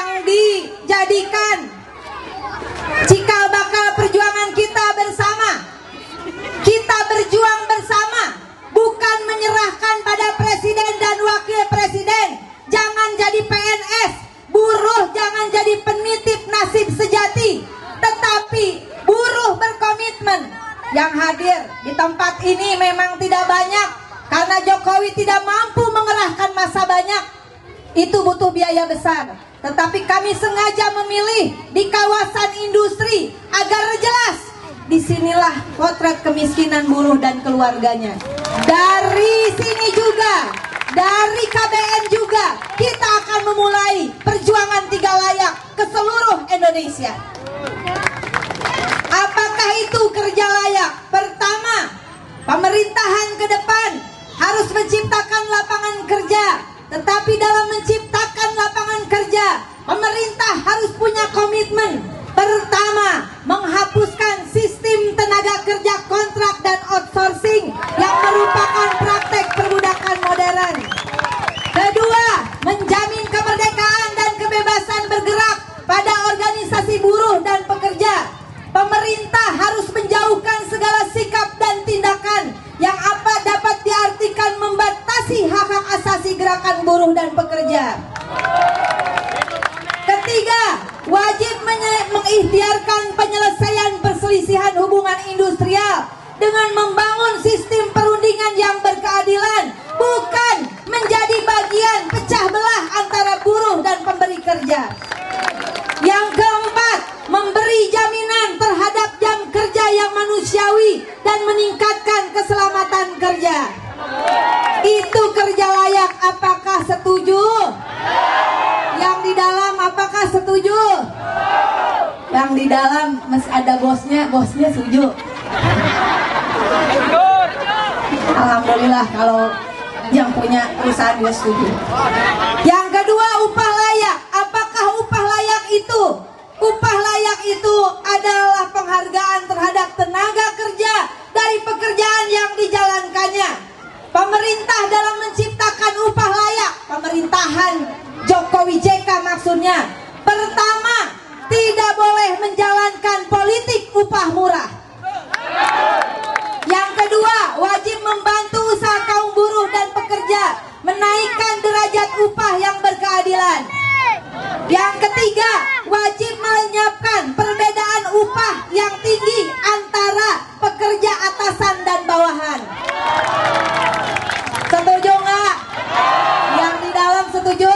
yang dijadikan cikal bakal perjuangan kita bersama. Kita berjuang bersama, bukan menyerahkan pada presiden dan wakil presiden. Jangan jadi PNS, buruh jangan jadi penitip nasib sejati, tetapi buruh berkomitmen. Yang hadir di tempat ini memang tidak banyak, karena Jokowi tidak mampu mengerahkan massa banyak. Itu butuh biaya besar. Tetapi kami sengaja memilih di kawasan industri agar jelas. Disinilah potret kemiskinan buruh dan keluarganya. Dari sini juga, dari KBN juga, kita akan memulai perjuangan 3 layak ke seluruh Indonesia. Apakah itu kerja layak? Pertama, pemerintahan ke depan harus menciptakan lapangan kerja. Tetapi dalam menciptakan lapangan kerja, pemerintah harus punya komitmen. Pertama, menghapuskan sistem tenaga kerja kontrak dan outsourcing yang merupakan praktek perbudakan modern. Kedua, menjamin kemerdekaan dan kebebasan bergerak pada organisasi buruh dan pekerja. Pemerintah harus menjauhkan segala sikap dan tindakan yang dapat diartikan membatasi hak-hak asasi gerakan buruh dan pekerja. Ketiga, wajib mengikhtiarkan penyelesaian perselisihan hubungan industrial dengan membangun sistem perundingan yang berkeadilan, bukan menjadi bagian pecah belah antara buruh dan pemberi kerja. Yang keempat, memberi jaminan terhadap jam kerja yang manusiawi dan meningkatkan keselamatan kerja. Itu kerja layak. Apakah setuju? Yang di dalam apakah setuju? Yang di dalam masih ada bosnya setuju. Alhamdulillah kalau yang punya perusahaan dia setuju. Yang kedua, upah layak. Apakah upah layak itu? Upah layak itu adalah penghargaan terhadap tenaga kerja dari pekerjaan yang dijalankannya. Pemerintah dalam menciptakan upah layak, pemerintahan Jokowi JK maksudnya. Pertama, tidak boleh menjalankan politik upah murah. Yang kedua, wajib membantu usaha kaum buruh dan pekerja menaikkan derajat upah yang berkeadilan. Yang ketiga, wajib melenyapkan perbedaan upah yang tinggi antara pekerja atasan dan bawahan. Setuju nggak? Yang di dalam setuju?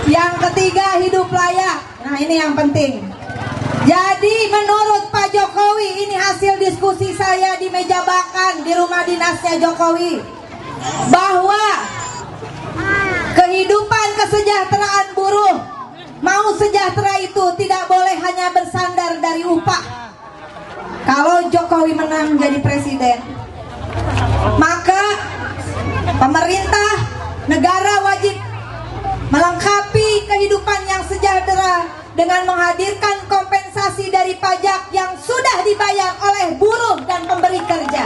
Yang ketiga, hidup layak. Nah, ini yang penting. Jadi menurut Pak Jokowi, ini hasil diskusi saya di meja makan di rumah dinasnya Jokowi, bahwa kehidupan kesejahteraan buruh, mau sejahtera itu tidak boleh hanya bersandar dari upah. Kalau Jokowi menang jadi presiden, maka pemerintah negara wajib melengkapi kehidupan yang sejahtera dengan menghadirkan kompensasi dari pajak yang sudah dibayar oleh buruh dan pemberi kerja.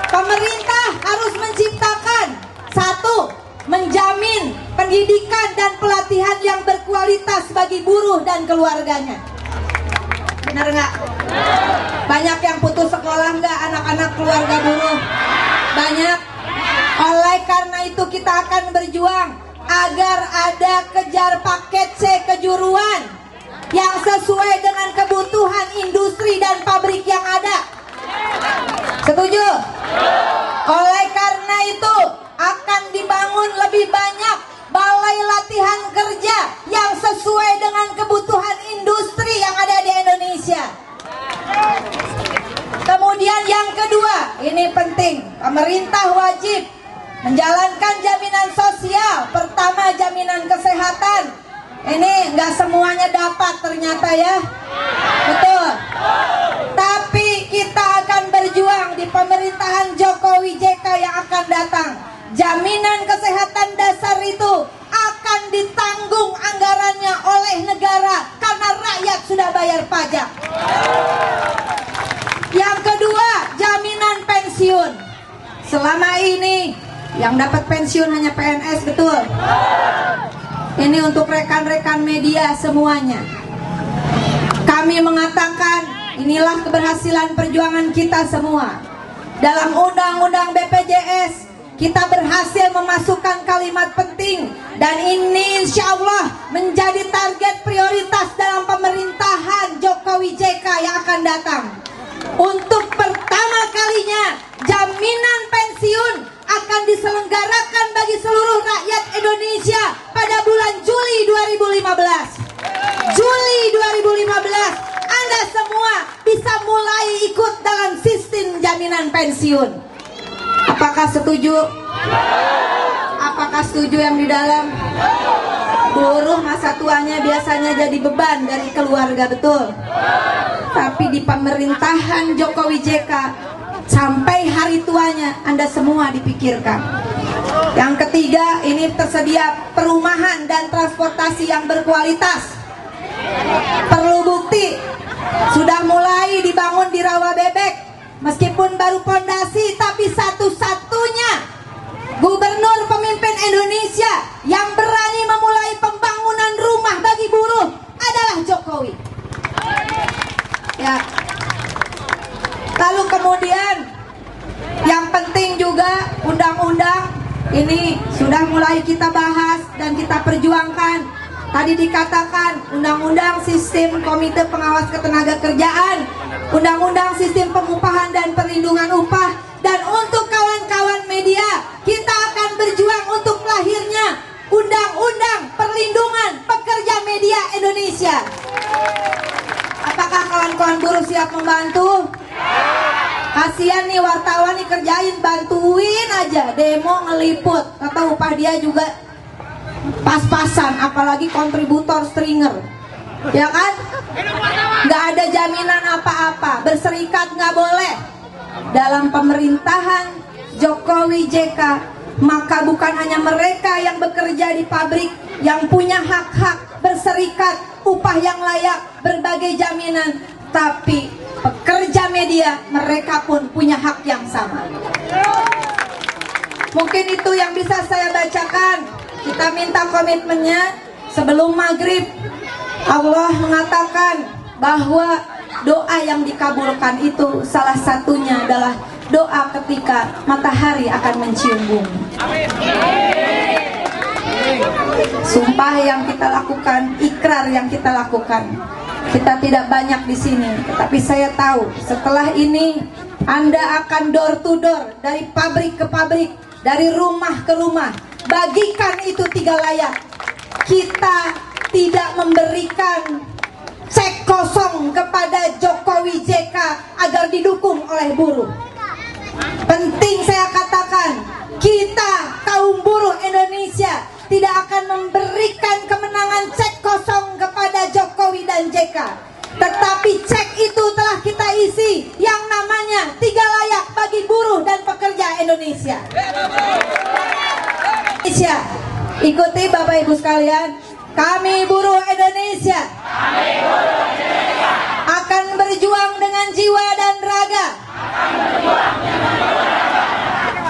Pemerintah harus menciptakan, satu, menjamin pendidikan dan pelatihan yang berkualitas bagi buruh dan keluarganya. Benar nggak? Banyak yang putus sekolah nggak anak-anak keluarga buruh? Banyak. Oleh karena itu kita akan berjuang agar ada kejar paket C kejuruan yang sesuai dengan kebutuhan industri dan pabrik yang ada. Setuju? Oleh karena itu akan dibangun lebih banyak balai latihan kerja yang sesuai dengan kebutuhan industri yang ada di Indonesia. Kemudian yang kedua, ini penting, pemerintah wajib menjalankan jaminan sosial. Pertama, jaminan kesehatan. Ini nggak semuanya dapat ternyata ya. Betul. Tapi kita akan berjuang di pemerintahan Jokowi JK yang akan datang. Jaminan kesehatan dasar itu akan ditanggung anggarannya oleh negara karena rakyat sudah bayar pajak. Yang kedua, jaminan pensiun. Selama ini yang dapat pensiun hanya PNS, betul? Ini untuk rekan-rekan media semuanya. Kami mengatakan inilah keberhasilan perjuangan kita semua. Dalam Undang-Undang BPJS kita berhasil memasukkan kalimat penting, dan ini insya Allah menjadi target prioritas dalam pemerintahan Jokowi JK yang akan datang. Untuk pertama kalinya jaminan pensiun akan diselenggarakan bagi seluruh rakyat Indonesia pada bulan Juli 2015. Juli 2015 Anda semua bisa mulai ikut dalam sistem jaminan pensiun. Apakah setuju? Apakah setuju yang di dalam? Buruh masa tuanya biasanya jadi beban dari keluarga, betul? Tapi di pemerintahan Jokowi JK sampai hari tuanya Anda semua dipikirkan. Yang ketiga, ini tersedia perumahan dan transportasi yang berkualitas. Perlu bukti, sudah mulai dibangun di Rawa Bebek. Meskipun baru pondasi, tapi satu-satunya gubernur pemimpin Indonesia yang berani memulai pembangunan rumah bagi buruh adalah Jokowi. Ya. Lalu kemudian yang penting juga undang-undang ini sudah mulai kita bahas dan kita perjuangkan. Tadi dikatakan undang-undang sistem komite pengawas ketenagakerjaan, undang-undang sistem pengupahan dan perlindungan upah, dan untuk kawan-kawan media kita akan berjuang untuk lahirnya undang-undang perlindungan pekerja media Indonesia. Apakah kawan-kawan buruh siap membantu? Kasihan nih wartawan nih, kerjain, bantuin aja demo ngeliput, atau upah dia juga pas-pasan, apalagi kontributor stringer, ya kan? Nggak ada jaminan apa-apa, berserikat nggak boleh. Dalam pemerintahan Jokowi JK, maka bukan hanya mereka yang bekerja di pabrik yang punya hak-hak berserikat, upah yang layak, berbagai jaminan, tapi pekerja media mereka pun punya hak yang sama. Mungkin itu yang bisa saya bacakan. Kita minta komitmennya sebelum maghrib. Allah mengatakan bahwa doa yang dikabulkan itu salah satunya adalah doa ketika matahari akan mencium bumi. Sumpah yang kita lakukan, ikrar yang kita lakukan, kita tidak banyak di sini, tapi saya tahu setelah ini Anda akan door to door, dari pabrik ke pabrik, dari rumah ke rumah. Bagikan itu 3 layak. Kita tidak memberikan cek kosong kepada Jokowi JK agar didukung oleh buruh. Penting saya katakan, kita kaum buruh Indonesia tidak akan memberikan kemenangan cek kosong kepada Jokowi dan JK. Tetapi cek itu telah kita isi yang namanya 3 layak bagi buruh dan pekerja Indonesia. Ikuti Bapak Ibu sekalian, kami buruh Indonesia akan berjuang dengan jiwa dan raga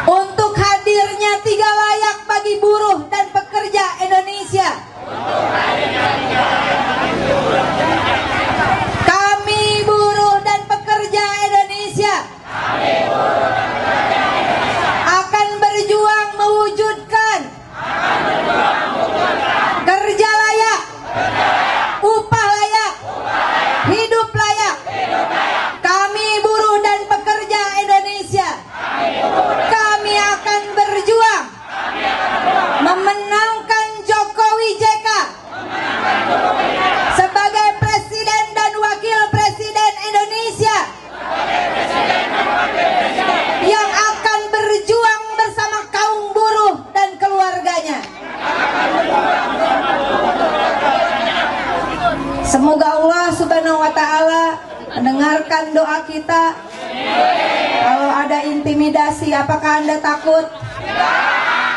untuk hadirnya 3 layak bagi buruh dan pekerja Indonesia. Kami buruh dan pekerja Indonesia akan berjuang mewujudkan kerja layak, upah layak, hidup layak. Kami buruh dan pekerja Indonesia, kami akan berjuang memenangkan Jokowi JK sebagai Presiden dan Wakil Presiden Indonesia yang akan berjuang bersama kaum buruh dan keluarganya. Semoga Allah Subhanahu wa Ta'ala mendengarkan doa kita. Kalau ada intimidasi, apakah Anda takut?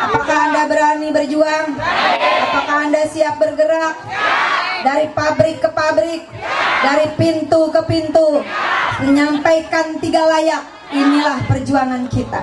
Apakah Anda berani berjuang? Apakah Anda siap bergerak? Dari pabrik ke pabrik, dari pintu ke pintu, menyampaikan 3 layak. Inilah perjuangan kita.